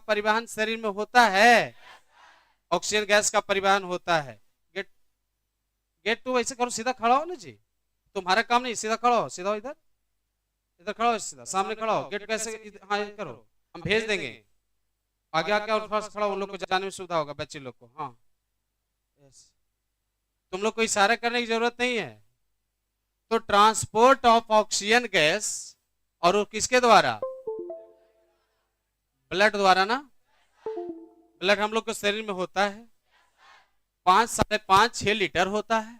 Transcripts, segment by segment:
परिवहन शरीर में होता है, ऑक्सीजन गैस का परिवहन होता है। गेट गेट टू ऐसे करो, सीधा खड़ा हो ना जी, तुम्हारा काम नहीं, सीधा खड़ा हो, सीधा हो, इधर इधर खड़ा हो, सीधा सामने खड़ा हो। गेट कैसे, हाँ करो, हम भेज देंगे आगे आके, और फर्स्ट खड़ा, उन लोग को जाने में सुविधा होगा, बच्चे लोग को। हाँ यस, तुम लोग को इशारा करने की जरूरत नहीं है। तो ट्रांसपोर्ट ऑफ ऑक्सीजन गैस, और वो किसके द्वारा? ब्लड द्वारा ना। ब्लड हम लोग के शरीर में होता है 5, 5.5, 6 लीटर होता है,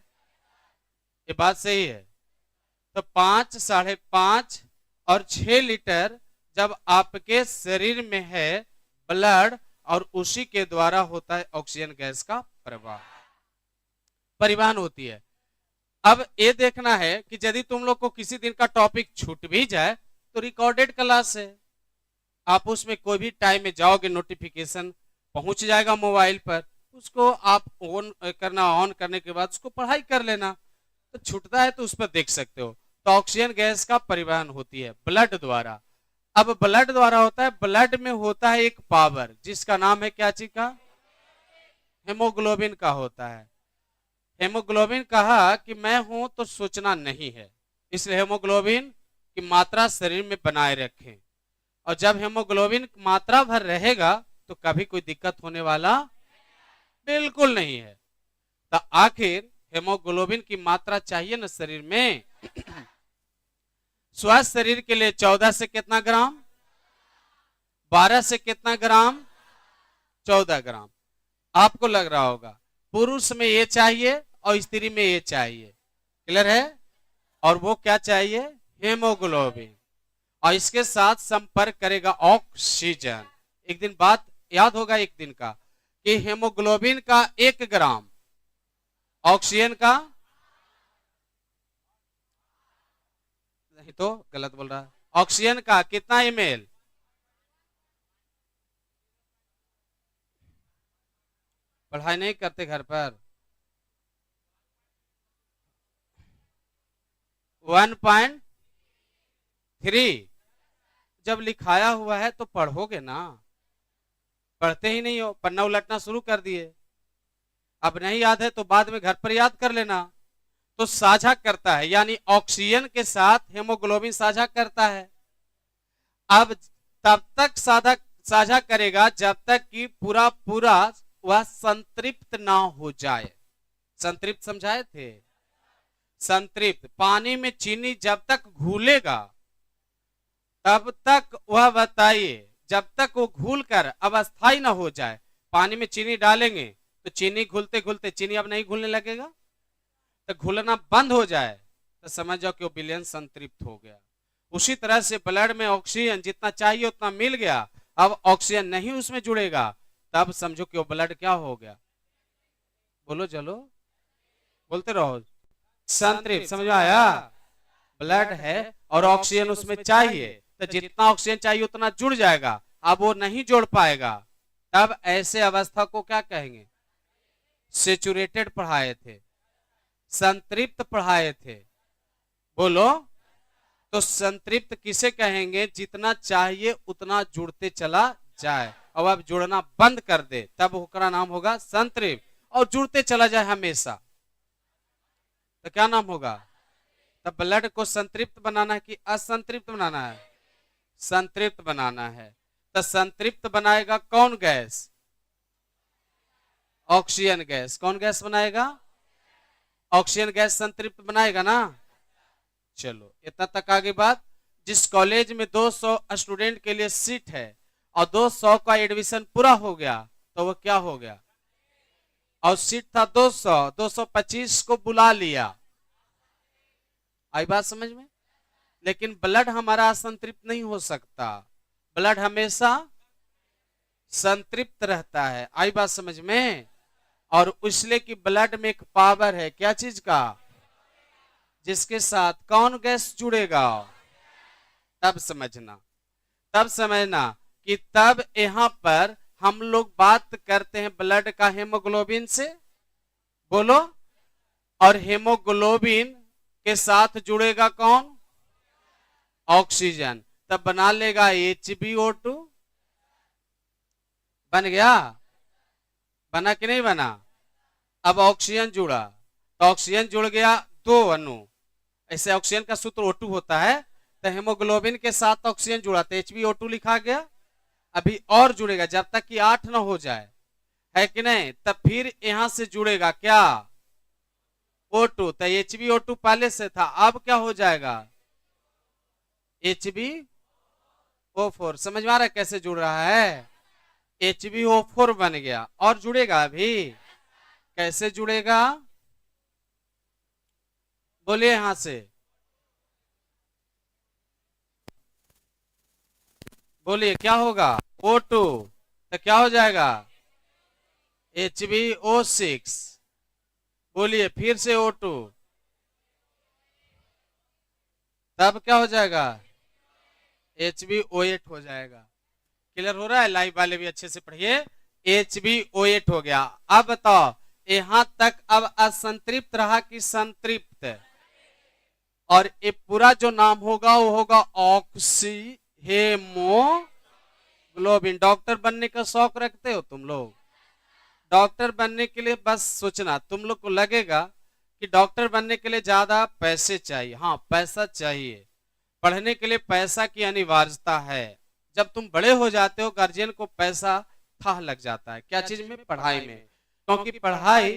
ये बात सही है। तो 5, 5.5 और 6 लीटर जब आपके शरीर में है ब्लड, और उसी के द्वारा होता है ऑक्सीजन गैस का प्रवाह, परिवहन होती है। अब ये देखना है कि यदि तुम लोग को किसी दिन का टॉपिक छूट भी जाए तो रिकॉर्डेड क्लास है, आप उसमें कोई भी टाइम में जाओगे, नोटिफिकेशन पहुंच जाएगा मोबाइल पर, उसको आप ऑन करना, ऑन करने के बाद उसको पढ़ाई कर लेना, तो छूटता है तो उस पर देख सकते हो। तो ऑक्सीजन गैस का परिवहन होती है ब्लड द्वारा। अब ब्लड द्वारा होता है, ब्लड में होता है एक पावर जिसका नाम है क्या चीज का? हेमोग्लोबिन का होता है। हेमोग्लोबिन कहा कि मैं हूं तो सोचना नहीं है, इसलिए हेमोग्लोबिन की मात्रा शरीर में बनाए रखें, और जब हेमोग्लोबिन मात्रा भर रहेगा तो कभी कोई दिक्कत होने वाला बिल्कुल नहीं है। तो आखिर हेमोग्लोबिन की मात्रा चाहिए ना शरीर में। स्वस्थ शरीर के लिए 14 से कितना ग्राम, 12 से कितना ग्राम, 14 ग्राम। आपको लग रहा होगा पुरुष में ये चाहिए और स्त्री में ये चाहिए, क्लियर है? और वो क्या चाहिए? हेमोग्लोबिन, और इसके साथ संपर्क करेगा ऑक्सीजन। एक दिन बात याद होगा एक दिन का कि हेमोग्लोबिन का 1 ग्राम, ऑक्सीजन का, नहीं तो गलत बोल रहा है, ऑक्सीजन का कितना ml? पढ़ाई नहीं करते घर पर? 1.3। जब लिखाया हुआ है तो पढ़ोगे ना, पढ़ते ही नहीं हो, पन्ना उलटना शुरू कर दिए। अब नहीं याद है तो बाद में घर पर याद कर लेना। तो साझा करता है, यानी ऑक्सीजन के साथ हेमोग्लोबिन साझा करता है। अब तब तक साझा करेगा जब तक कि पूरा पूरा वह संतृप्त ना हो जाए। संतृप्त समझाए थे? संतृप्त पानी में चीनी जब तक घुलेगा तब तक, वह बताइए, जब तक वो घुल कर अस्थायी ना हो जाए। पानी में चीनी डालेंगे तो चीनी घुलते घुलते चीनी अब नहीं घुलने लगेगा, तो घुलना बंद हो जाए तो समझ जाओ कि वो विलयन संतृप्त हो गया। उसी तरह से ब्लड में ऑक्सीजन जितना चाहिए उतना मिल गया, अब ऑक्सीजन नहीं उसमें जुड़ेगा, तब समझो कि वो ब्लड क्या हो गया? बोलो चलो, बोलते रहो, संतृप्त। समझ में आया? ब्लड है और ऑक्सीजन उसमें चाहिए, तो जितना ऑक्सीजन चाहिए उतना जुड़ जाएगा, अब वो नहीं जोड़ पाएगा, तब ऐसे अवस्था को क्या कहेंगे? सेचुरेटेड पढ़ाए थे, संतृप्त पढ़ाए थे, बोलो। तो संतृप्त किसे कहेंगे? जितना चाहिए उतना जुड़ते चला जाए, और अब जुड़ना बंद कर दे, तब उसका नाम होगा संतृप्त। और जुड़ते चला जाए हमेशा, तो क्या नाम होगा? तब ब्लड को संतृप्त बनाना है कि असंतृप्त बनाना है? संतृप्त बनाना है। तो संतृप्त बनाएगा कौन गैस? Oxygen gas. कौन गैस बनाएगा? ऑक्सीजन गैस संतृप्त बनाएगा ना। चलो इतना तक आगे बात। जिस कॉलेज में 200 स्टूडेंट के लिए सीट है और 200 का एडमिशन पूरा हो गया, तो वो क्या हो गया? और सीट था 200, 225 को बुला लिया। आई बात समझ में? लेकिन ब्लड हमारा असंतृप्त नहीं हो सकता, ब्लड हमेशा संतृप्त रहता है। आई बात समझ में? और इसलिए कि ब्लड में एक पावर है, क्या चीज का? जिसके साथ कौन गैस जुड़ेगा? तब समझना कि तब यहां पर हम लोग बात करते हैं ब्लड का हेमोग्लोबिन से, बोलो। और हेमोग्लोबिन के साथ जुड़ेगा कौन? ऑक्सीजन। तब बना लेगा HbO2, बन गया, बना कि नहीं बना? अब ऑक्सीजन जुड़ा, तो ऑक्सीजन जुड़ गया दो अणु, ऐसे ऑक्सीजन का सूत्र O2 होता है, तो हेमोग्लोबिन के साथ ऑक्सीजन जुड़ा तो HbO2 लिखा गया। अभी और जुड़ेगा जब तक कि 8 ना हो जाए, है कि नहीं, तब फिर यहां से जुड़ेगा क्या, O2, तो HbO2 पहले से था, अब क्या हो जाएगा, HbO4। समझ में आ रहा है कैसे जुड़ रहा है, HbO4 बन गया, और जुड़ेगा अभी, कैसे जुड़ेगा, बोलिए यहां से, बोलिए क्या होगा, O2, तो क्या हो जाएगा, HbO6, बोलिए फिर से O2, तब क्या हो जाएगा, HbO8 हो जाएगा। क्लियर हो रहा है, लाइव वाले भी अच्छे से पढ़िए, HbO8 हो गया। अब बताओ यहां तक अब असंतृप्त रहा कि संतृप्त, और ये पूरा जो नाम होगा वो होगा ऑक्सी हेमोग्लोबिन। डॉक्टर बनने का शौक रखते हो तुम लोग, डॉक्टर बनने के लिए बस सोचना, तुम लोग को लगेगा कि डॉक्टर बनने के लिए ज्यादा पैसे चाहिए, हाँ पैसा चाहिए, पढ़ने के लिए पैसा की अनिवार्यता है। जब तुम बड़े हो जाते हो गार्जियन को पैसा था लग जाता है, क्या चीज में, पढ़ाई में, क्योंकि पढ़ाई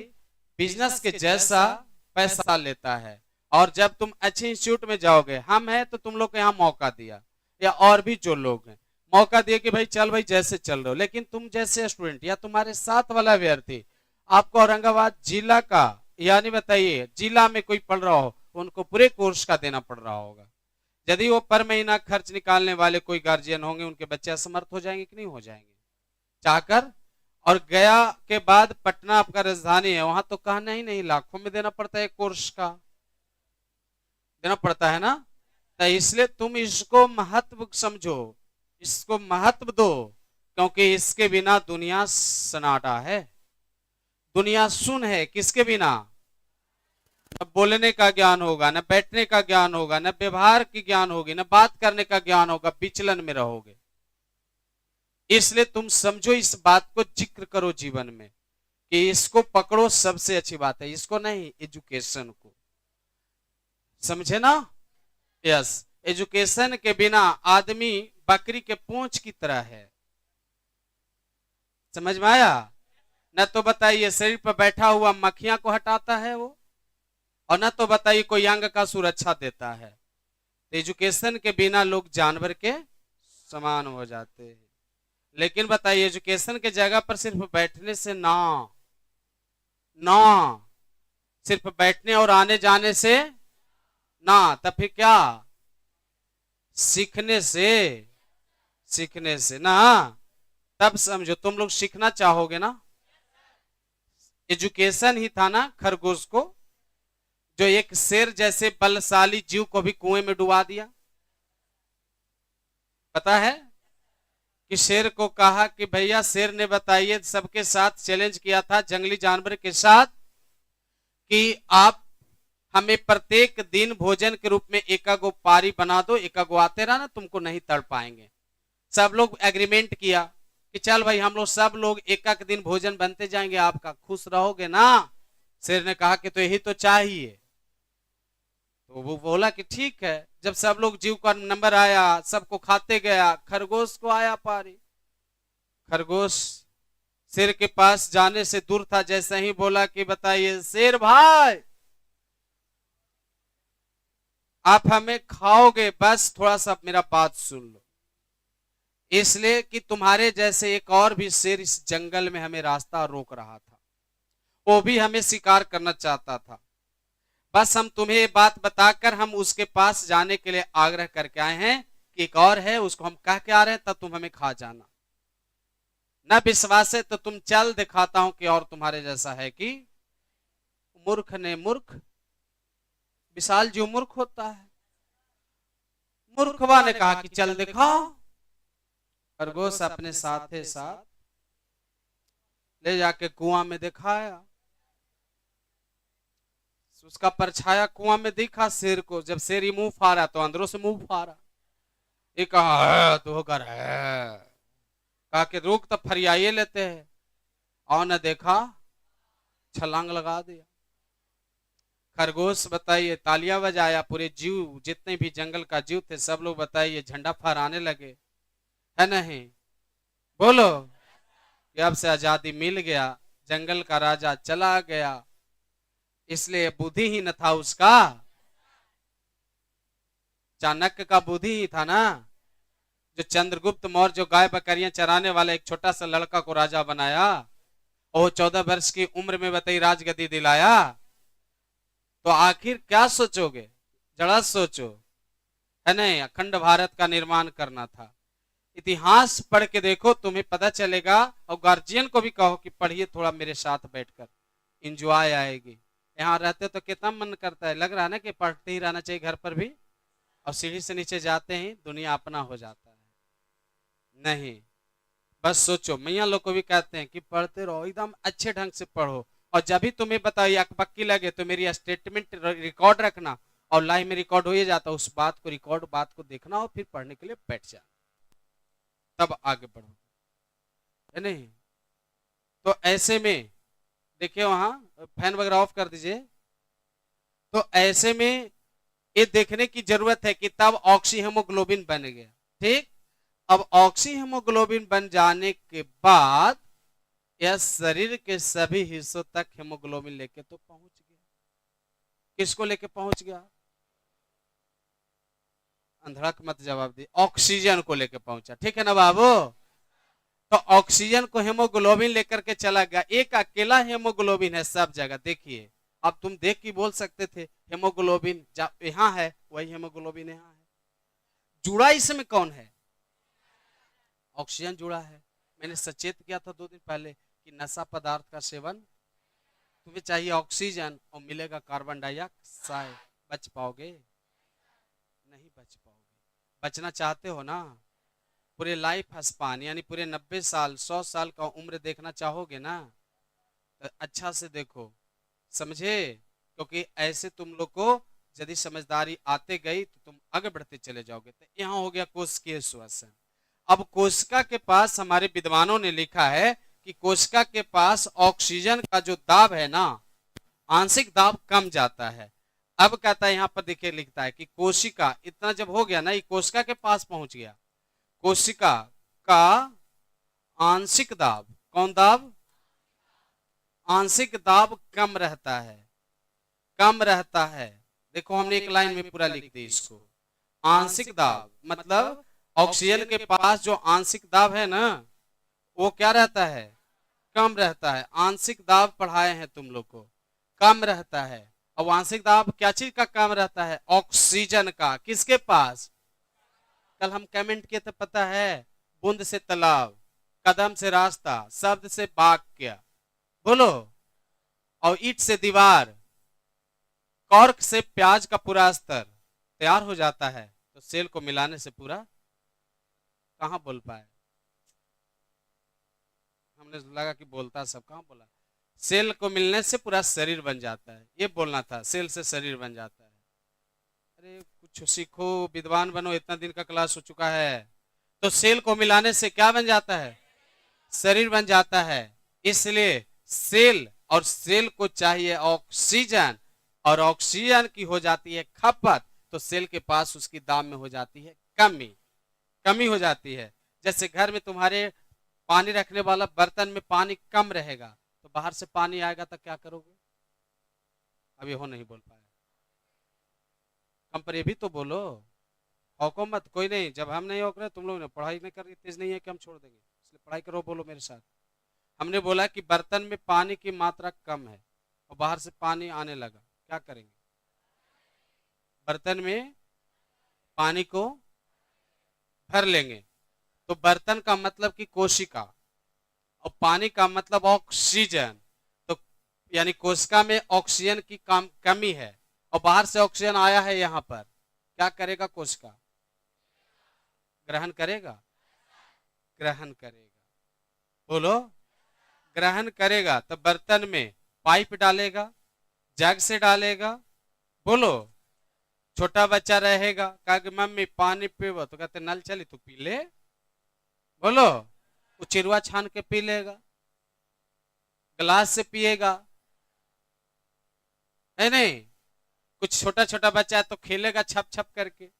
बिजनेस के जैसा पैसा लेता है। और जब तुम अच्छे इंस्टीट्यूट में जाओगे, हम हैं तो तुम लोग को यहाँ मौका दिया, या और भी जो लोग हैं मौका दिए कि भाई चल भाई जैसे चल रहे हो, लेकिन तुम जैसे स्टूडेंट या तुम्हारे साथ वाला विद्यार्थी, आपको औरंगाबाद जिला का, यानी बताइए जिला में कोई पढ़ रहा हो, उनको पूरे कोर्स का देना पड़ रहा होगा। यदि वो पर महीना खर्च निकालने वाले कोई गार्जियन होंगे, उनके बच्चे असमर्थ हो जाएंगे कि नहीं हो जाएंगे चाहकर। और गया के बाद पटना आपका राजधानी है, वहां तो कहना ही नहीं, लाखों में देना पड़ता है कोर्स का, देना पड़ता है ना। तो इसलिए तुम इसको महत्व समझो, इसको महत्व दो, क्योंकि इसके बिना दुनिया सन्नाटा है, दुनिया सुन है, किसके बिना, न बोलने का ज्ञान होगा, न बैठने का ज्ञान होगा, न व्यवहार की ज्ञान होगी, न बात करने का ज्ञान होगा, विचलन में रहोगे। इसलिए तुम समझो, इस बात को जिक्र करो जीवन में कि इसको पकड़ो, सबसे अच्छी बात है, इसको नहीं, एजुकेशन को, समझे ना। यस, एजुकेशन के बिना आदमी बकरी के पूंछ की तरह है, समझ में आया न। तो बताइए शरीर पर बैठा हुआ मक्खियां को हटाता है वो, और न तो बताइए कोई अंग का सुरक्षा देता है। तो एजुकेशन के बिना लोग जानवर के समान हो जाते हैं। लेकिन बताइए एजुकेशन के जगह पर सिर्फ बैठने से ना, ना सिर्फ बैठने और आने जाने से ना, तब फिर क्या, सीखने से, सीखने से ना। तब समझो तुम लोग सीखना चाहोगे ना। एजुकेशन ही था ना खरगोश को, जो एक शेर जैसे बलशाली जीव को भी कुएं में डुबा दिया। पता है कि शेर को कहा कि भैया, शेर ने बताइए सबके साथ चैलेंज किया था जंगली जानवर के साथ कि आप हमें प्रत्येक दिन भोजन के रूप में एकागो पारी बना दो, एकागो आते रहा ना, तुमको नहीं तड़ पाएंगे। सब लोग एग्रीमेंट किया कि चल भाई हम लोग सब लोग एक एक दिन भोजन बनते जाएंगे, आपका खुश रहोगे ना। शेर ने कहा कि तो यही तो चाहिए। तो वो बोला कि ठीक है। जब सब लोग जीव का नंबर आया, सबको खाते गया, खरगोश को आया पारी। खरगोश शेर के पास जाने से दूर था, जैसे ही बोला कि बताइए शेर भाई, आप हमें खाओगे, बस थोड़ा सा मेरा बात सुन लो। इसलिए कि तुम्हारे जैसे एक और भी शेर इस जंगल में हमें रास्ता रोक रहा था, वो भी हमें शिकार करना चाहता था। बस हम तुम्हें ये बात बताकर हम उसके पास जाने के लिए आग्रह करके आए हैं कि एक और है, उसको हम कह के आ रहे हैं, तब तुम हमें खा जाना। न विश्वास है तो तुम चल, दिखाता हूं कि और तुम्हारे जैसा है कि। मूर्ख ने मूर्ख, विशाल जीव मूर्ख होता है। मूर्खवा ने कहा कि चल दिखाओ। खरगोश अपने साथ साथ ले जाके कुआं में दिखाया। उसका परछाया कुआं में दिखा शेर को। जब शेर ही मुंह फाड़ा तो अंदरों से मुंह फाड़ा। ये कहा तो होकर है, कहा कि रुक, तो फरियाइए लेते हैं। और न देखा, छलांग लगा दिया। खरगोश बताइए तालियां बजाया, पूरे जीव जितने भी जंगल का जीव थे सब लोग बताइए झंडा फहराने लगे, है नहीं? बोलो कि अब से आजादी मिल गया, जंगल का राजा चला गया, इसलिए बुद्धि ही न था उसका, चाणक्य का बुद्धि ही था ना, जो चंद्रगुप्त मौर्य जो गाय बकरियां चराने वाला एक छोटा सा लड़का को राजा बनाया, और 14 वर्ष की उम्र में बताई राजगद्दी दिलाया। तो आखिर क्या सोचोगे, जरा सोचो, है नहीं? अखंड भारत का निर्माण करना था। इतिहास पढ़ के देखो, तुम्हें पता चलेगा। और गार्जियन को भी कहो कि पढ़िए थोड़ा मेरे साथ बैठकर, इंजॉय आएगी। यहाँ रहते तो कितना मन करता है, लग रहा है ना कि पढ़ते ही रहना चाहिए घर पर भी, और सीढ़ी से नीचे जाते ही दुनिया अपना हो जाता है। नहीं, बस सोचो, मैया लोग को भी कहते हैं कि पढ़ते रहो, एकदम अच्छे ढंग से पढ़ो, और जब भी तुम्हें बताइए अकबक्की लगे तो मेरी स्टेटमेंट रिकॉर्ड रखना, और लाइव में रिकॉर्ड हो ही जाता, उस बात को रिकॉर्ड बात को देखना और फिर पढ़ने के लिए बैठ जा, तब आगे बढ़ो, है नहीं? तो ऐसे में देखिए, वहां फैन वगैरह ऑफ कर दीजिए। तो ऐसे में ये देखने की जरूरत है कि तब ऑक्सी हेमोग्लोबिन बन गया, ठीक। अब ऑक्सी हेमोग्लोबिन बन जाने के बाद यह शरीर के सभी हिस्सों तक हेमोग्लोबिन लेके तो पहुंच गया। किसको लेके पहुंच गया? अंधड़क मत जवाब दी, ऑक्सीजन को लेके पहुंचा, ठीक है ना बाबू? तो ऑक्सीजन को हेमोग्लोबिन लेकर के चला गया। एक अकेला हेमोग्लोबिन है सब जगह, देखिए। अब तुम देख के बोल सकते थे हेमोग्लोबिन यहाँ है, वही हेमोग्लोबिन यहाँ है। जुड़ा इसमें कौन है? ऑक्सीजन जुड़ा है। मैंने सचेत किया था 2 दिन पहले कि नशा पदार्थ का सेवन, तुम्हें चाहिए ऑक्सीजन और मिलेगा कार्बन डाइऑक्साइड, बच पाओगे? नहीं बच पाओगे। बचना चाहते हो ना, पूरे लाइफ स्पान यानी पूरे 90 साल 100 साल का उम्र देखना चाहोगे ना, तो अच्छा से देखो, समझे? क्योंकि ऐसे तुम लोग को यदि समझदारी आते गई तो तुम आगे बढ़ते चले जाओगे। तो यहाँ हो गया कोशिकीय श्वसन। अब कोशिका के पास हमारे विद्वानों ने लिखा है कि कोशिका के पास ऑक्सीजन का जो दाब है ना, आंशिक दाब कम जाता है। अब कहता है यहाँ पर देखिए, लिखता है कि कोशिका इतना जब हो गया ना, ये कोशिका के पास पहुंच गया, कोशिका का आंशिक दाब, कौन दाब? आंशिक दाब कम रहता है, कम रहता है। देखो हमने एक लाइन में पूरा लिख दी इसको। आंशिक दाब मतलब ऑक्सीजन के पास जो आंशिक दाब है ना, वो क्या रहता है? कम रहता है। आंशिक दाब पढ़ाए हैं तुम लोग को, कम रहता है। अब आंशिक दाब क्या चीज का कम रहता है? ऑक्सीजन का। किसके पास? कल हम कमेंट किए थे, पता है? बूंद से तालाब, कदम से रास्ता, शब्द से वाक्य, बोलो, और ईंट से दीवार, कॉर्क से प्याज का पूरा स्तर तैयार हो जाता है। तो सेल को मिलाने से पूरा, कहां बोल पाए? हमने लगा कि बोलता सब, कहां बोला? सेल को मिलने से पूरा शरीर बन जाता है, ये बोलना था, सेल से शरीर बन जाता है। अरे कुछ सीखो, विद्वान बनो, इतना दिन का क्लास हो चुका है। तो सेल को मिलाने से क्या बन जाता है? शरीर बन जाता है। इसलिए सेल, और सेल को चाहिए ऑक्सीजन, और ऑक्सीजन की हो जाती है खपत, तो सेल के पास उसकी दाम में हो जाती है कमी, कमी हो जाती है। जैसे घर में तुम्हारे पानी रखने वाला बर्तन में पानी कम रहेगा, तो बाहर से पानी आएगा तो क्या करोगे? अभी हो नहीं बोल पाया, कम पर ये भी तो बोलो। हौको मत, कोई नहीं, जब हम नहीं होक रहे, तुम लोग ने पढ़ाई नहीं कर रही, तेज नहीं है कि हम छोड़ देंगे, इसलिए पढ़ाई करो, बोलो मेरे साथ। हमने बोला कि बर्तन में पानी की मात्रा कम है और बाहर से पानी आने लगा, क्या करेंगे? बर्तन में पानी को भर लेंगे। तो बर्तन का मतलब कि कोशिका, और पानी का मतलब ऑक्सीजन। तो यानी कोशिका में ऑक्सीजन की कमी है, और बाहर से ऑक्सीजन आया है यहाँ पर, क्या करेगा? कोशिका ग्रहण करेगा, ग्रहण करेगा, बोलो, ग्रहण करेगा। तो बर्तन में पाइप डालेगा, जग से डालेगा, बोलो। छोटा बच्चा रहेगा, कहा कि मम्मी पानी पीबो, तो कहते नल चली तो पी ले, बोलो। वो चिरुआ छान के पी लेगा, गिलास से पिएगा, है नहीं। कुछ छोटा छोटा बच्चा है तो खेलेगा छप छप करके।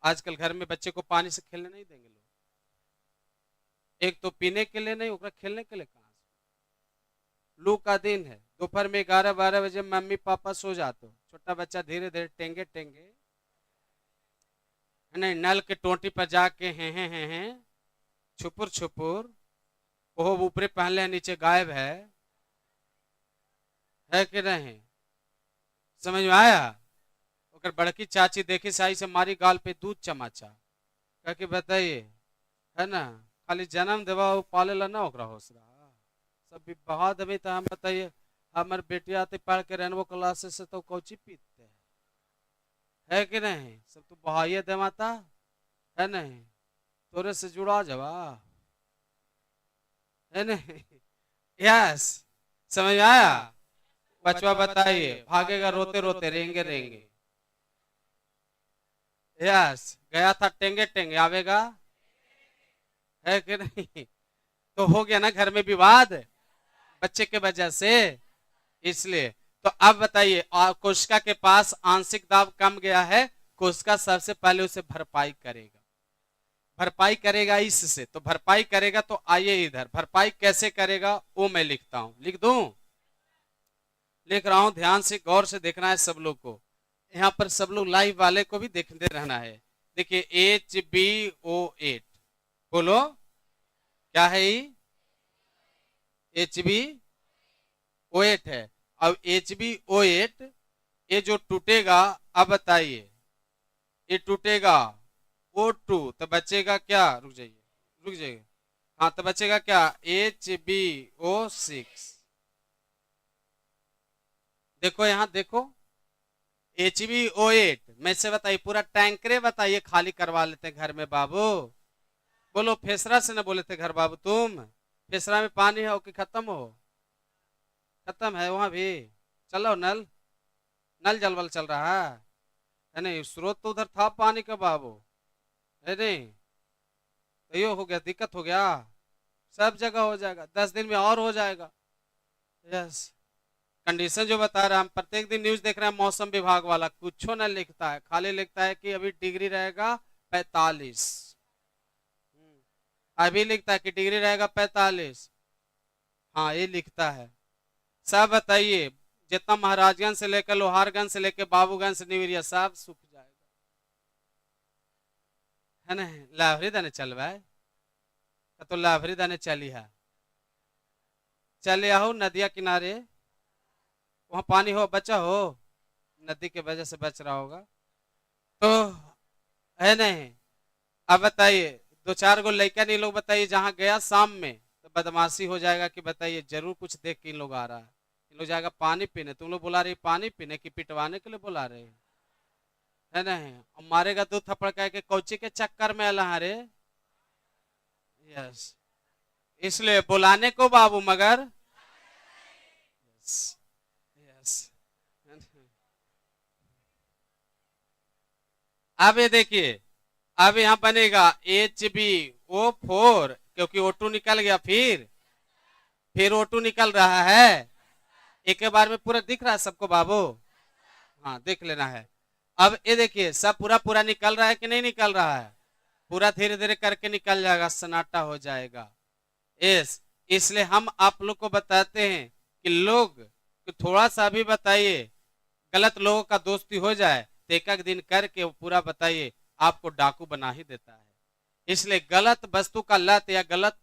आजकल घर में बच्चे को पानी से खेलने नहीं देंगे लोग, एक तो पीने के लिए नहीं, ओकरा खेलने के लिए कहाँ से। लू का दिन है, दोपहर में 11-12 बजे मम्मी पापा सो जाते हो, छोटा बच्चा धीरे धीरे टेंगे टेंगे, है नहीं, नल के टोटी पर जाके हैं छुपुर छुपुर, ओह ऊपरे पहले है नीचे गायब है कि नहीं, समझ में आया। ओकर बड़की चाची देखी साई से मारी गाल पे दूध चमाचा, कह के बताइए, है ना, खाली जन्म देवा पाले ला ना ओकरा होश रहा, सब भी बहा देवे तो हम बताइए, हमारे बेटिया आते पढ़ के रेनबो क्लासेस से तो कौची पीते है कि नहीं, सब तो बहाइए दे माता, है नहीं, तोरे से जुड़ा जवा, है नहीं। यस, समझ आया। बचवा बताइए, भागेगा रोते रोते, रेंगे रेंगे। यस, गया था टेंगे टेंगे, आवेगा, है कि नहीं। तो हो गया ना घर में विवाद बच्चे के वजह से, इसलिए। तो अब बताइए, कोशिका के पास आंशिक दाब कम गया है, कोशिका सबसे पहले उसे भरपाई करेगा, भरपाई करेगा इससे, तो भरपाई करेगा तो आइए इधर, भरपाई कैसे करेगा वो मैं लिखता हूं, लिख दूं, लिख रहा हूं, ध्यान से गौर से देखना है सब लोग को, यहाँ पर सब लोग लाइव वाले को भी देखते रहना है। देखिए HbO8, बोलो क्या है, HbO8 है। अब HbO8 ये जो टूटेगा, अब बताइए, ये टूटेगा O2 तो बचेगा क्या, रुक जाइए, हाँ, तो बचेगा क्या, HbO6। देखो यहाँ देखो, HbO8 में से बताइए, पूरा टैंकरे बताइए, खाली करवा लेते हैं घर में बाबू, बोलो, फेसरा से न बोले थे घर बाबू, तुम फेसरा में पानी है कि खत्म खत्म है, वहां भी चलो, नल जलवल चल रहा है नहीं, स्रोत तो उधर था पानी का बाबू, है नहीं, तो ये हो गया, दिक्कत हो गया, सब जगह हो जाएगा, 10 दिन में और हो जाएगा। यस, कंडीशन जो बता रहा है, हम प्रत्येक दिन न्यूज देख रहे हैं, मौसम विभाग वाला कुछ न लिखता है, खाली लिखता है कि अभी डिग्री रहेगा 45, अभी लिखता है कि डिग्री रहेगा 45, हाँ ये लिखता है। सब बताइए, जितना महाराजगंज से लेकर लोहारगंज से लेकर बाबूगंज से निवरिया सब सूख जाएगा, है ना। लाभरी दाने चल भाई, तो लाभरी दाने चली है, चले आओ नदिया किनारे, वहां पानी हो, बचा हो, नदी के वजह से बच रहा होगा, तो है नहीं। अब बताइए, 2-4 गो लड़का नहीं लोग बताइए, जहां गया शाम में तो बदमाशी हो जाएगा कि बताइए, जरूर कुछ देख के इन लोग आ रहा है, इन लोग जाएगा पानी पीने, तुम लोग बुला रहे पानी पीने की पिटवाने के लिए बुला रहे है नहीं, मारेगा 2 थप्पड़ कह के कौची के चक्कर में अला रे। यस, इसलिए बुलाने को बाबू, मगर यस, यस। अब ये देखिए, अब यहां बनेगा HbO4, क्योंकि O2 निकल गया, फिर O2 निकल रहा है, एक के बार में पूरा दिख रहा है सबको बाबू, हाँ देख लेना है। अब ये देखिए, सब पूरा निकल रहा है कि नहीं निकल रहा है, पूरा धीरे धीरे करके निकल जाएगा, सन्नाटा हो जाएगा। इसलिए हम आप लोग को बताते हैं कि लोग थोड़ा सा भी बताइए, गलत लोगों का दोस्ती हो जाए तो एक दिन करके वो पूरा बताइए, आपको डाकू बना ही देता है। इसलिए गलत वस्तु का लत या गलत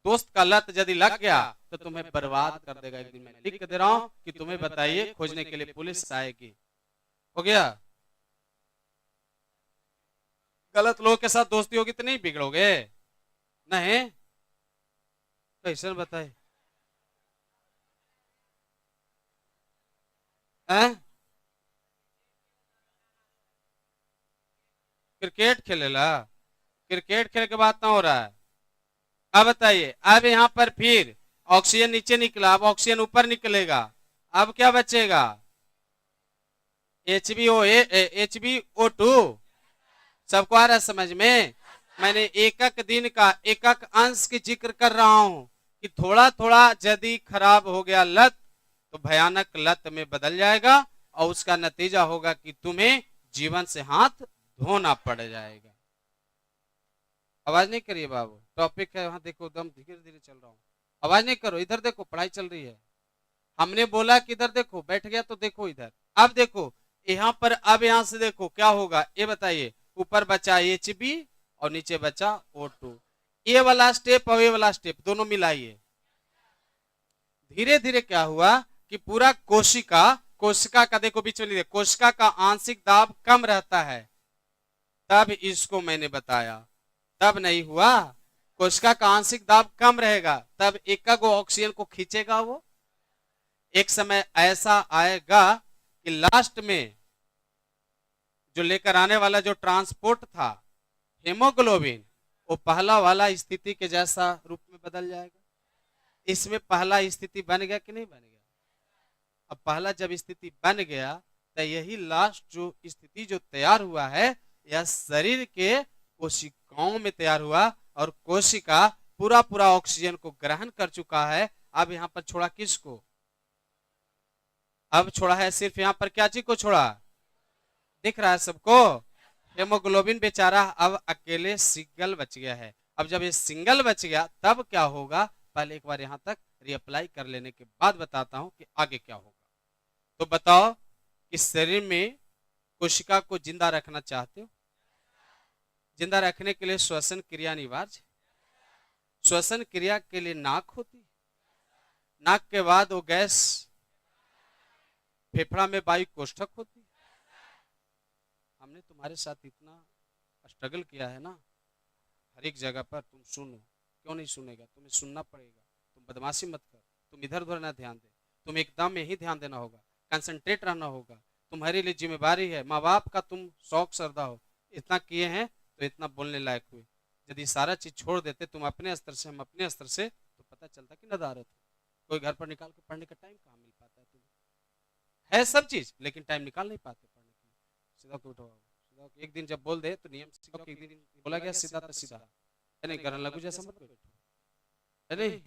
दोस्त का लत यदि लग गया तो तुम्हें बर्बाद कर देगा। एक दिन मैं लिख दे रहा हूं कि तुम्हें बताइए, खोजने के लिए पुलिस आएगी। हो गया, गलत लोगों के साथ दोस्ती होगी तो नहीं बिगड़ोगे, नहीं, कैसे बताए, क्रिकेट खेलेला, क्रिकेट खेल के बात ना हो रहा है। अब बताइए, अब यहाँ पर फिर ऑक्सीजन नीचे निकला, अब ऑक्सीजन ऊपर निकलेगा, अब क्या बचेगा, HbO2। सबको आ रहा है समझ में, मैंने एकक दिन का एकक अंश की जिक्र कर रहा हूं कि थोड़ा थोड़ा यदि खराब हो गया लत तो भयानक लत में बदल जाएगा और उसका नतीजा होगा कि तुम्हें जीवन से हाथ धोना पड़ जाएगा। आवाज नहीं करिए बाबू, टॉपिक है वहां देखो, एकदम धीरे धीरे चल रहा हूं। आवाज नहीं करो, इधर देखो, पढ़ाई चल रही है। हमने बोला कि इधर देखो, बैठ गया तो देखो इधर। अब देखो यहाँ पर, अब यहां से देखो क्या होगा ये बताइए। ऊपर बचा HB और नीचे बचा O2। ये वाला स्टेप और ये वाला स्टेप दोनों मिलाइए। धीरे धीरे क्या हुआ कि पूरा कोशिका, कोशिका का देखो बीच में, कोशिका का आंशिक दाब कम रहता है, तब इसको मैंने बताया। तब नहीं हुआ, कोशिका का आंशिक दाब कम रहेगा तब एकक ऑक्सीजन को खींचेगा वो। एक समय ऐसा आएगा कि लास्ट में जो लेकर आने वाला जो ट्रांसपोर्ट था हेमोग्लोबिन, वो पहला वाला स्थिति के जैसा रूप में बदल जाएगा। इसमें पहला स्थिति बन गया कि नहीं बन गया? अब पहला जब स्थिति बन गया तो यही लास्ट जो स्थिति जो तैयार हुआ है यह शरीर के कोशिकाओं में तैयार हुआ और कोशिका पूरा पूरा ऑक्सीजन को ग्रहण कर चुका है। अब यहां पर छोड़ा किसको? अब छोड़ा है सिर्फ यहां पर क्या चीज को छोड़ा? दिख रहा है सबको? हेमोग्लोबिन बेचारा अब अकेले सिंगल बच गया है। अब जब ये सिंगल बच गया तब क्या होगा, पहले एक बार यहां तक रीअप्लाई कर लेने के बाद बताता हूं कि आगे क्या होगा। तो बताओ, इस शरीर में कोशिका को जिंदा रखना चाहते हो? जिंदा रखने के लिए श्वसन क्रिया अनिवार्य। श्वसन क्रिया के लिए नाक होती, नाक के बाद वो गैस फेफड़ा में वायु कोष्ठक होती। हमने तुम्हारे साथ इतना स्ट्रगल किया है ना, हर एक जगह पर तुम सुनो। क्यों नहीं सुनेगा? तुम्हें सुनना पड़ेगा। तुम बदमाशी मत कर, तुम इधर उधर ना ध्यान दे, तुम एकदम में ही ध्यान देना होगा, कंसंट्रेट रहना होगा। तुम्हारे लिए जिम्मेवारी है, माँ बाप का तुम शौक श्रद्धा हो, इतना किए हैं तो इतना बोलने लायक हुए। यदि सारा चीज छोड़ देते तुम अपने स्तर से, हम अपने स्तर से, तो पता चलता कि नदारत हो। कोई घर पर निकाल के पढ़ने का टाइम कहाँ मिल पाता है? तुम्हें है सब चीज लेकिन टाइम निकाल नहीं पाते पढ़ने के लिए। सीधा तो उठो, एक दिन जब बोल दे तो नियम सीखो कि एक दिन बोला गया सीधा तो सीधा है, नहीं करने लगू जैसा मत बैठो, है नहीं?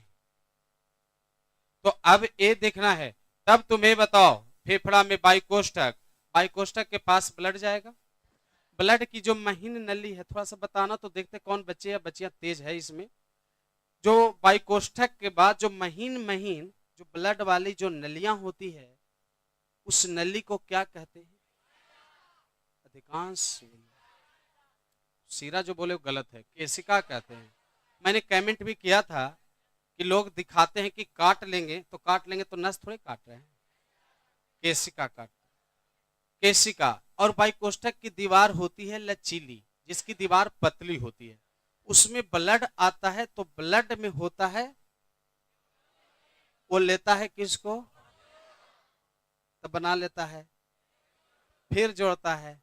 तो अब ये देखना है। तब तुम्हें बताओ, फेफड़ा में वायु कोष्ठक, वायु कोष्ठक के पास ब्लड जाएगा। ब्लड की जो महीन नली है, थोड़ा सा बताना तो देखते कौन बच्चे या बच्चियां तेज है इसमें। जो वायु कोष्ठक के बाद जो महीन महीन जो ब्लड वाली जो नलियां होती है, उस नली को क्या कहते हैं? अधिकांश सीरा जो बोले वो गलत है, केशिका कहते हैं। मैंने कमेंट भी किया था कि लोग दिखाते हैं कि काट लेंगे तो काट लेंगे, तो नस थोड़े काट रहे हैं, केशिका काट। केशिका और वायु कोष्ठक की दीवार होती है लचीली, जिसकी दीवार पतली होती है, उसमें ब्लड आता है तो ब्लड में होता है, वो लेता है किसको? तो बना लेता है, फिर जोड़ता है।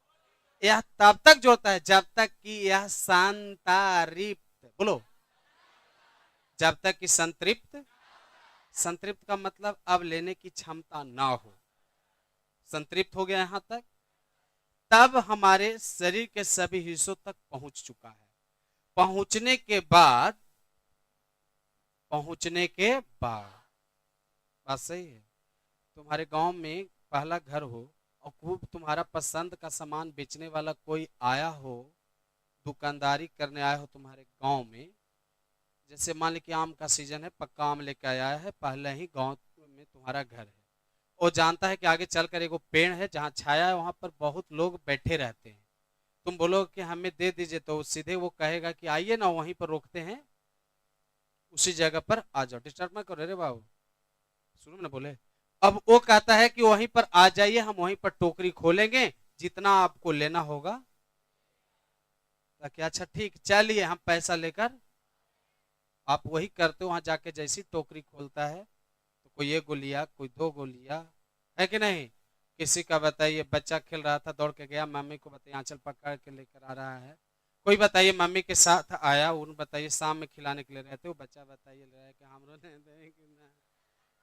यह तब तक जोड़ता है जब तक कि यह संतृप्त, बोलो, जब तक कि संतृप्त। संतृप्त का मतलब अब लेने की क्षमता ना हो। संतृप्त हो गया यहां तक, तब हमारे शरीर के सभी हिस्सों तक पहुंच चुका है। पहुंचने के बाद बात सही है। तुम्हारे गांव में पहला घर हो और खूब तुम्हारा पसंद का सामान बेचने वाला कोई आया हो, दुकानदारी करने आया हो तुम्हारे गांव में। जैसे मान ली कि आम का सीजन है, पक्का आम लेके आया है, पहले ही गांव में तुम्हारा घर है, वो जानता है कि आगे चलकर एक पेड़ है जहाँ छाया है, वहां पर बहुत लोग बैठे रहते हैं। तुम बोलो कि हमें दे दीजिए, तो सीधे वो कहेगा कि आइए ना, वहीं पर रोकते हैं, उसी जगह पर आ जाओ, डिस्टर्ब मत करो रे बाबू, सुनो ना बोले। अब वो कहता है कि वहीं पर आ जाइए, हम वहीं पर टोकरी खोलेंगे, जितना आपको लेना होगा। ताकि अच्छा ठीक, चलिए हम पैसा लेकर, आप वही करते हो। वहां जाके जैसी टोकरी खोलता है तो कोई एक गोलिया, कोई दो गोलिया, है कि नहीं? किसी का बताइए बच्चा खेल रहा था, दौड़ के गया, मम्मी को बताइए आंचल पकड़ के लेकर आ रहा है। कोई बताइए मम्मी के साथ आया, उन बताइए शाम में खिलाने के लिए रहते हो, बच्चा बताइए कि हमरो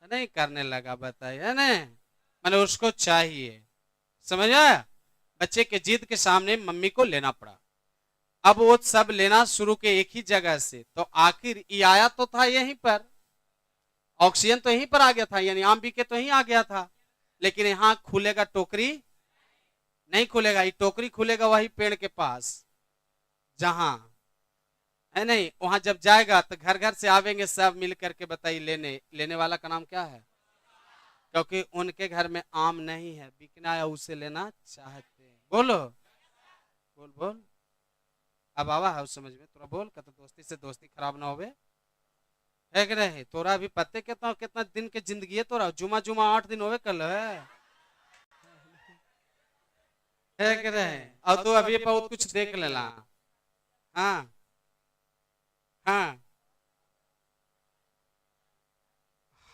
नहीं करने लगा, बताइए, है ना? मैंने उसको चाहिए, समझ आया? बच्चे के जिद के सामने मम्मी को लेना पड़ा। अब वो सब लेना शुरू के एक ही जगह से, तो आखिर ये आया तो था यहीं पर, ऑक्सीजन तो यहीं पर आ गया था, यानी आम बीके तो यहीं आ गया था, लेकिन यहाँ खुलेगा टोकरी नहीं खुलेगा, ये टोकरी खुलेगा वही पेड़ के पास जहां है नहीं, वहां जब जाएगा तो घर घर से आवेंगे सब मिल करके, बताइए लेने, लेने वाला का नाम क्या है? क्योंकि उनके घर में आम नहीं है, बिकना है, उसे लेना चाहते हैं। बोलो, बोल बोल, अब आवा है उस समझ में, तोरा बोल का तो दोस्ती से दोस्ती खराब ना होवे, है कि नहीं? तोरा अभी पते कितना कितना दिन के जिंदगी है तोरा, जुमा जुमा 8 दिन होवे कल है कि नहीं? और तू अभी बहुत कुछ देख लेला। हाँ हाँ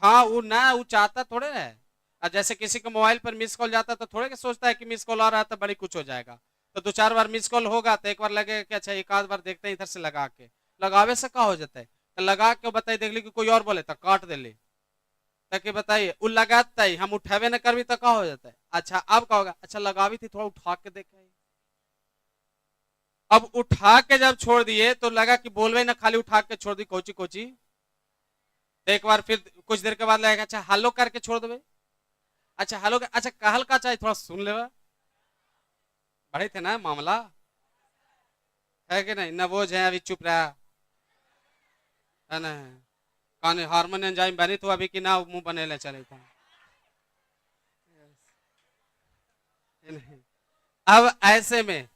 हाँ, वो ना वो चाहता थोड़े है। और जैसे किसी को मोबाइल पर मिस कॉल जाता तो थोड़े के सोचता है कि मिस कॉल आ रहा है तो बड़ी कुछ हो जाएगा, तो 2-4 बार मिस कॉल होगा तो एक बार लगे कि अच्छा एक आध बार देखते हैं इधर से लगा के, लगावे से क्या हो जाता है, तो लगा के बताइए देख ली कि कोई और बोले तो काट दे ले, ताकि बताइए वो लगाता ही हम उठावे न करवी तो क्या हो जाता है। अच्छा अब क्या होगा, अच्छा लगावी थी थोड़ा उठा के देखे, अब उठा के जब छोड़ दिए तो लगा कि बोलवे ना, खाली उठा के छोड़ दी कोची कोची, तो एक बार फिर कुछ देर के बाद लगेगा अच्छा हेलो करके छोड़ दे, अच्छा हेलो, अच्छा कहल का चाहिए थोड़ा सुन ले, बड़े थे ना मामला, है कि नहीं? न वो है अभी चुप रहा है ना, कौन हारमोनियम जाई बनी तो अभी कि ना मुंह बने ले चले था। अब ऐसे में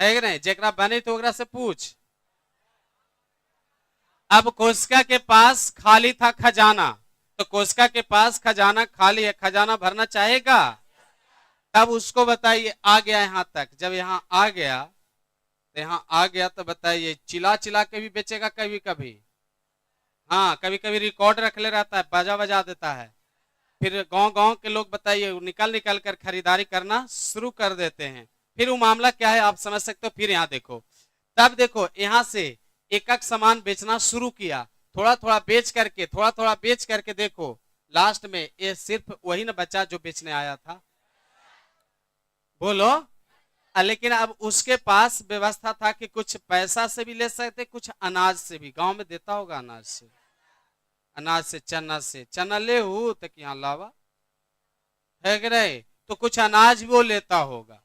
है कि नहीं, जेकरा बनी तो ओकरा से पूछ। अब कोशिका के पास खाली था खजाना, तो कोशिका के पास खजाना खाली है, खजाना भरना चाहेगा, तब उसको बताइए आ गया यहाँ तक, जब यहाँ आ गया तो यहाँ आ गया तो बताइए चिल्ला चिल्ला के भी बेचेगा कभी कभी, हाँ कभी कभी रिकॉर्ड रख ले रहता है, बाजा बजा देता है, फिर गांव गांव के लोग बताइए निकल निकल कर खरीदारी करना शुरू कर देते हैं। फिर वो मामला क्या है आप समझ सकते हो। फिर यहाँ देखो, तब देखो यहाँ से एक एक सामान बेचना शुरू किया, थोड़ा थोड़ा बेच करके, थोड़ा थोड़ा बेच करके देखो लास्ट में ये सिर्फ वही ना बचा जो बेचने आया था, बोलो। लेकिन अब उसके पास व्यवस्था था कि कुछ पैसा से भी ले सकते, कुछ अनाज से भी, गांव में देता होगा अनाज से, अनाज से चना ले हूं तक यहाँ लावा, है कि नहीं? तो कुछ अनाज भी वो लेता होगा,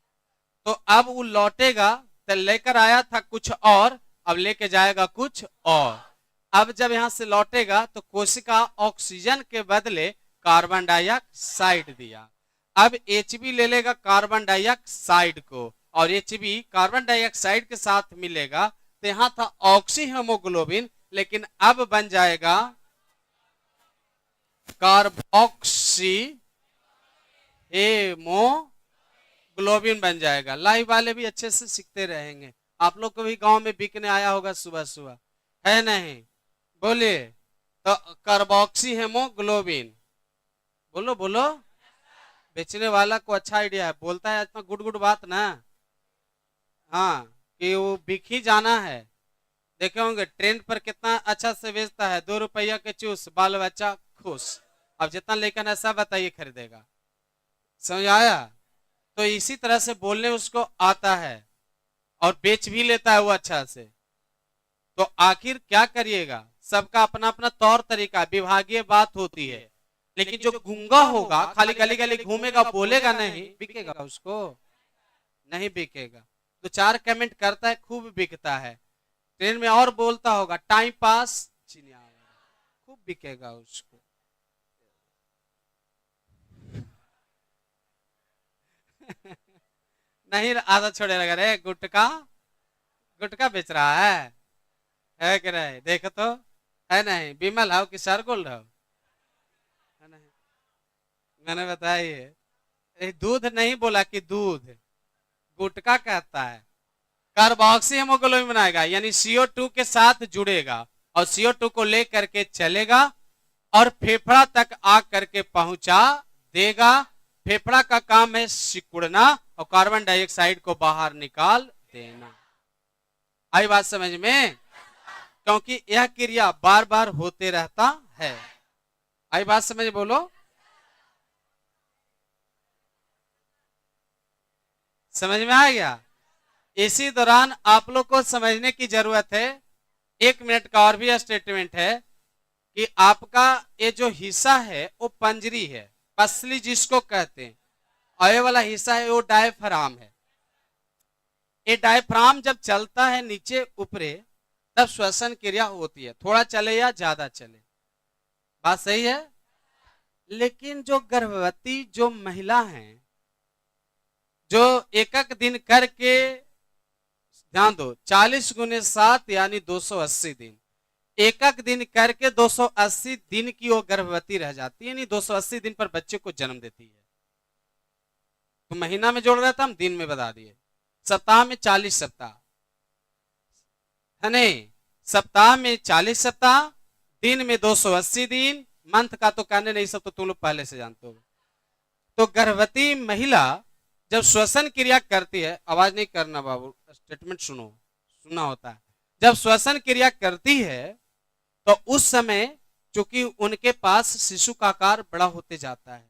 तो अब वो लौटेगा तो लेकर आया था कुछ और, अब लेके जाएगा कुछ और। अब जब यहां से लौटेगा तो कोशिका ऑक्सीजन के बदले कार्बन डाइऑक्साइड दिया, अब एचबी ले लेगा कार्बन डाइऑक्साइड को, और एचबी कार्बन डाइऑक्साइड के साथ मिलेगा, तो यहां था ऑक्सी हेमोग्लोबिन, लेकिन अब बन जाएगा कार्बोक्सी हेमोग्लोबिन बन जाएगा। लाइव वाले भी अच्छे से सीखते रहेंगे, आप लोग को भी गांव में बिकने आया होगा सुबह सुबह, है नहीं? बोलिए, तो कार्बोक्सी हेमोग्लोबिन, बोलो बोलो, बेचने वाला को अच्छा आइडिया है, बोलता है इतना गुड गुड बात ना, हाँ कि वो बिक ही जाना है। देखे होंगे ट्रेंड पर कितना अच्छा से बेचता है, 2 रुपया के चूस बाल बच्चा खुश, अब जितना लेकर है सब बताइए खरीदेगा, समझ आया? तो इसी तरह से बोलने उसको आता है और बेच भी लेता है वो अच्छा से, तो आखिर क्या करिएगा, सबका अपना अपना तौर तरीका, विभागीय बात होती है, लेकिन जो गूंगा होगा खाली गली गली घूमेगा बोलेगा नहीं, बिकेगा उसको? नहीं बिकेगा। तो 4 कमेंट करता है खूब बिकता है, ट्रेन में और बोलता होगा टाइम पास चिनिया, खूब बिकेगा उसको। नहीं आदत छोड़े लगा रे, गुटका गुटका बेच रहा है कि नहीं? देखो तो, है नहीं? विमल हो कि सरगोल हो, है नहीं? मैंने बताइए दूध नहीं बोला कि दूध, गुटका कहता है। कार्बोक्सी हेमोग्लोबिन बनाएगा, यानी CO2 के साथ जुड़ेगा और CO2 को लेकर के चलेगा और फेफड़ा तक आ करके पहुंचा देगा। फेफड़ा का काम है सिकुड़ना और कार्बन डाइऑक्साइड को बाहर निकाल देना। आई बात समझ में? क्योंकि यह क्रिया बार बार होते रहता है। आई बात समझ, बोलो समझ में आ गया? इसी दौरान आप लोग को समझने की जरूरत है, 1 मिनट का और भी स्टेटमेंट है कि आपका ये जो हिस्सा है वो पंजरी है, पसली जिसको कहते हैं, और ये वाला हिस्सा है वो डायफ्राम है। ये डायफ्राम जब चलता है नीचे ऊपरे तब श्वसन क्रिया होती है, थोड़ा चले या ज्यादा चले, बात सही है। लेकिन जो गर्भवती जो महिला हैं, जो एक एक दिन करके, ध्यान दो, 40 गुने 7 यानी 280 दिन, एक एक दिन करके 280 दिन की वो गर्भवती रह जाती है, यानी 280 दिन पर बच्चे को जन्म देती है। तो महीना में जोड़ रहा था, हम दिन में बता दिए। सप्ताह में 40 सप्ताह है नहीं, सप्ताह में 40 सप्ताह, दिन में 280 दिन, मंथ का तो कहने नहीं, सब तो तुम लोग पहले से जानते हो। तो गर्भवती महिला जब श्वसन क्रिया करती है, आवाज नहीं करना बाबू, स्टेटमेंट सुनो, सुनना होता है। जब श्वसन क्रिया करती है तो उस समय चूंकि उनके पास शिशु का आकार बड़ा होते जाता है,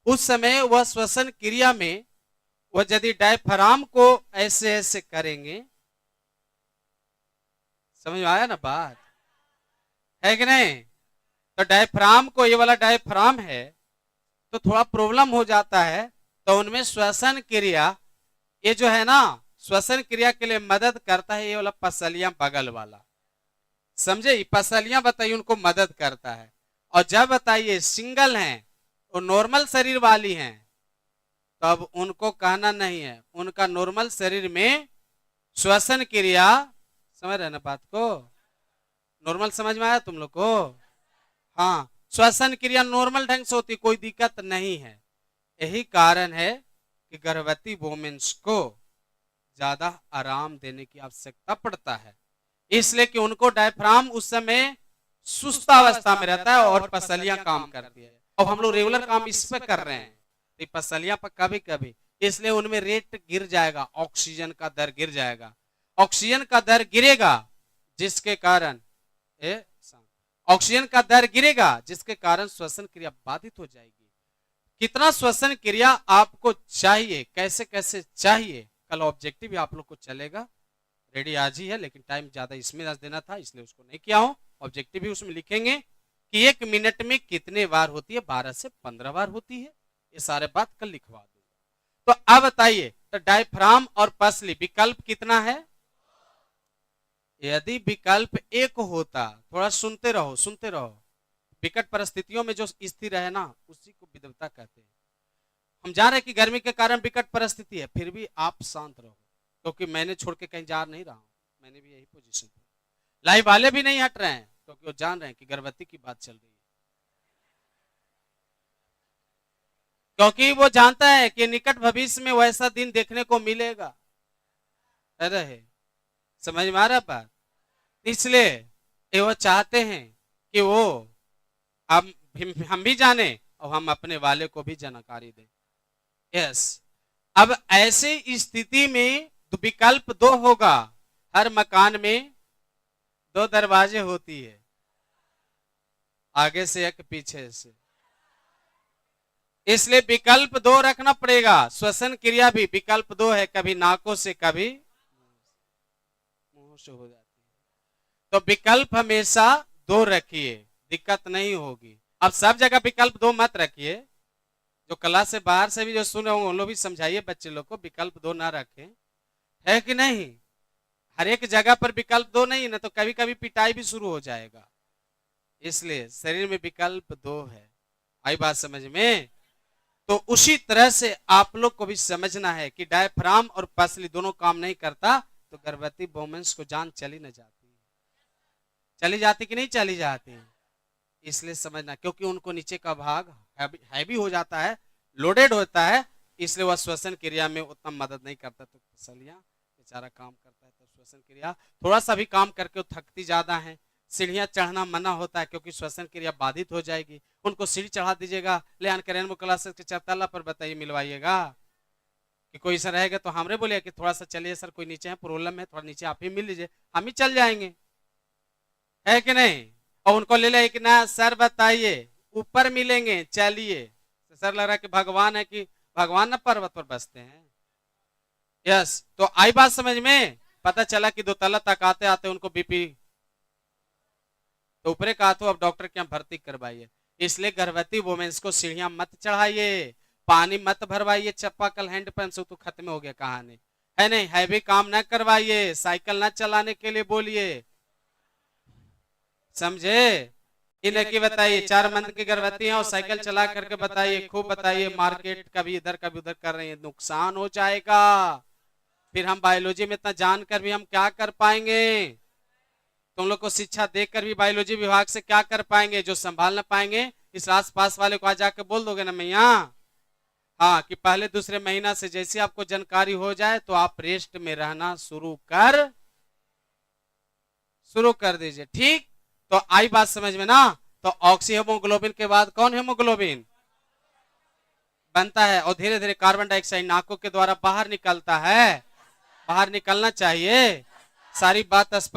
उस समय वह श्वसन क्रिया में वह यदि डायफ्राम को ऐसे ऐसे करेंगे, समझ में आया ना बात, है कि नहीं? तो डायफ्राम को, ये वाला डायफ्राम है तो थोड़ा प्रॉब्लम हो जाता है, तो उनमें श्वसन क्रिया, ये जो है ना श्वसन क्रिया के लिए मदद करता है ये वाला पसलियां बगल वाला, समझे? पसलियां बताइए उनको मदद करता है। और जब बताइए सिंगल हैं, वो नॉर्मल शरीर वाली हैं, तो अब उनको कहना नहीं है, उनका नॉर्मल शरीर में श्वसन क्रिया, समझ रहे ना बात को, नॉर्मल समझ में आया तुम लोग को? हाँ, श्वसन क्रिया नॉर्मल ढंग से होती, कोई दिक्कत नहीं है। यही कारण है कि गर्भवती वोमेन्स को ज्यादा आराम देने की आवश्यकता पड़ता है, इसलिए कि उनको डायफ्राम उस समय सुस्त अवस्था में रहता है और पसलियां काम करती है। अब हम लोग रेगुलर काम इस पे कर रहे हैं, तो पसलियां पर कभी कभी, इसलिए उनमें रेट गिर जाएगा, ऑक्सीजन का दर गिर जाएगा, ऑक्सीजन का दर गिरेगा जिसके कारण ऑक्सीजन का दर गिरेगा जिसके कारण श्वसन क्रिया बाधित हो जाएगी। कितना श्वसन क्रिया आपको चाहिए, कैसे कैसे चाहिए, कल ऑब्जेक्टिव आप लोग को चलेगा, रेडी आज ही है, लेकिन टाइम ज्यादा इसमें आज देना था इसलिए उसको नहीं किया हूं। ऑब्जेक्टिव भी उसमें लिखेंगे कि 1 मिनट में कितने बार होती है, 12 से 15 बार होती है, ये सारे बात कल लिखवा दूंगा। तो अब बताइए, तो डायफ्राम और पसली विकल्प कितना है? यदि विकल्प एक होता, थोड़ा सुनते रहो सुनते रहो, विकट परिस्थितियों में जो स्थिर है ना उसी को विद्वता कहते हैं। हम जान रहे हैं कि गर्मी के कारण विकट परिस्थिति है, फिर भी आप शांत रहो, क्योंकि मैंने छोड़ के कहीं जा नहीं रहा हूं, मैंने भी यही पोजीशन पर, लाइव वाले भी नहीं हट रहे हैं क्योंकि वो जान रहे हैं कि गर्भवती की बात चल रही है, क्योंकि वो जानता है कि निकट भविष्य में वैसा दिन देखने को मिलेगा। अरे समझ में आ रहा बात? इसलिए वो चाहते हैं कि वो हम भी जाने और हम अपने वाले को भी जानकारी दें। यस, अब ऐसी स्थिति में विकल्प 2 होगा, हर मकान में 2 दरवाजे होती है, आगे से एक पीछे से, इसलिए विकल्प 2 रखना पड़ेगा। श्वसन क्रिया भी विकल्प 2 है, कभी नाकों से कभी मुंह से हो जाती है, तो विकल्प हमेशा 2 रखिए, दिक्कत नहीं होगी। अब सब जगह विकल्प 2 मत रखिए, जो क्लास से बाहर से भी जो सुने होंगे उन लोग भी समझाइए बच्चे लोग को विकल्प 2 ना रखें, है कि नहीं? हर एक जगह पर विकल्प 2 नहीं, ना तो कभी कभी पिटाई भी शुरू हो जाएगा, इसलिए शरीर में विकल्प 2 है। आई बात समझ में? तो उसी तरह से आप लोग को भी समझना है कि डायफ्राम और पसली दोनों काम नहीं करता तो गर्भवती वोमेन्स को जान चली न जाती, चली जाती कि नहीं चली जाती, इसलिए समझना, क्योंकि उनको नीचे का भाग हैवी हो जाता है, लोडेड होता है, इसलिए वह श्वसन क्रिया में उतना मदद नहीं करता, तो पसलियां बेचारा काम करता है, तो श्वसन क्रिया थोड़ा सा भी काम करके थकती ज्यादा है, सीढ़ियां चढ़ना मना होता है क्योंकि श्वसन क्रिया बाधित हो जाएगी, उनको सीढ़ी चढ़ा दीजिएगा, ले आकर रेनबो क्लासेस के 4 तल्ला पर बताइए मिलवाइएगा, कि कोई ऐसा रहेगा तो हमरे बोलिए कि थोड़ा सा चलिए सर, कोई नीचे है प्रॉब्लम है, थोड़ा नीचे आप ही मिल लीजिए, हम ही चल जाएंगे, है कि नहीं? और उनको ले ले कि ना सर बताइए ऊपर मिलेंगे चलिए, सर लग रहा है कि भगवान है, कि भगवान ना पर्वत पर बसते हैं, यस, तो आई बात समझ में। पता चला कि 2 तल्ला तक आते आते उनको बीपी तो ऊपरे कहा, तो अब डॉक्टर के यहाँ भर्ती करवाइए। इसलिए गर्भवती वुमेन्स को सीढ़ियां मत चढ़ाइए, पानी मत भरवाइए, चप्पाकल हैंड पंप से तो खत्म हो गया कहानी, है नहीं। हैवी काम ना करवाइए, साइकिल ना चलाने के लिए बोलिए, समझे। इन्हें की बताइए 4 मंथ की गर्भवती है और साइकिल चला करके बताइए, खूब बताइए, मार्केट कभी इधर कभी उधर कर रही है, नुकसान हो जाएगा। फिर हम बायोलॉजी में इतना जानकर भी हम क्या कर पाएंगे। तुम लोग को शिक्षा देकर भी बायोलॉजी विभाग से क्या कर पाएंगे, जो संभाल ना पाएंगे। इस आस पास वाले को आ जाकर बोल दोगे ना मैया, हाँ, कि पहले दूसरे महीना से जैसे आपको जानकारी हो जाए तो आप रेस्ट में रहना शुरू कर दीजिए, ठीक। तो आई बात समझ में ना। तो ऑक्सी हेमोग्लोबिन के बाद कौन हेमोग्लोबिन बनता है, और धीरे धीरे कार्बन डाइऑक्साइड नाकों के द्वारा बाहर निकलता है, बाहर निकलना चाहिए। सारी बात स्पष्ट।